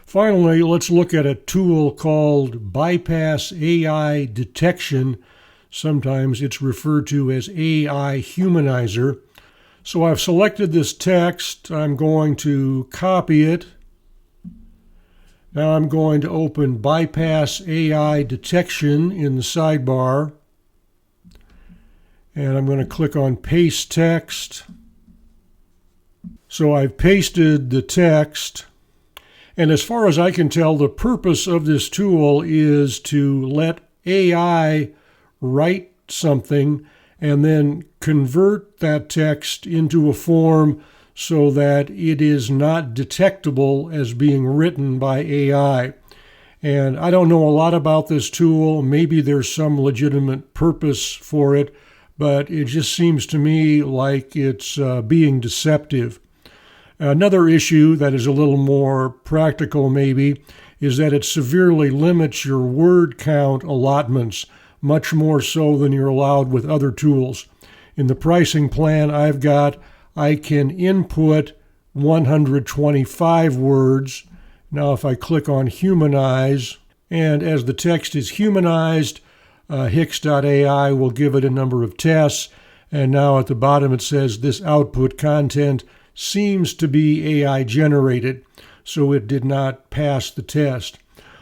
Finally, let's look at a tool called Bypass AI Detection. Sometimes it's referred to as AI Humanizer. So I've selected this text. I'm going to copy it. Now I'm going to open Bypass AI Detection in the sidebar. And I'm going to click on Paste Text. So I've pasted the text. And as far as I can tell, the purpose of this tool is to let AI write something and then convert that text into a form so that it is not detectable as being written by AI. And I don't know a lot about this tool. Maybe there's some legitimate purpose for it, but it just seems to me like it's being deceptive. Another issue that is a little more practical maybe is that it severely limits your word count allotments, much more so than you're allowed with other tools. In the pricing plan I've got, I can input 125 words. Now if I click on Humanize, and as the text is humanized, Hix.ai will give it a number of tests, and now at the bottom it says this output content seems to be AI generated, so it did not pass the test.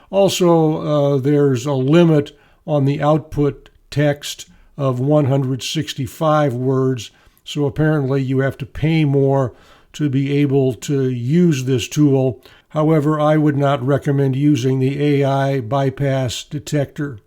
Also, there's a limit on the output text of 165 words, so apparently you have to pay more to be able to use this tool. However, I would not recommend using the AI bypass detector.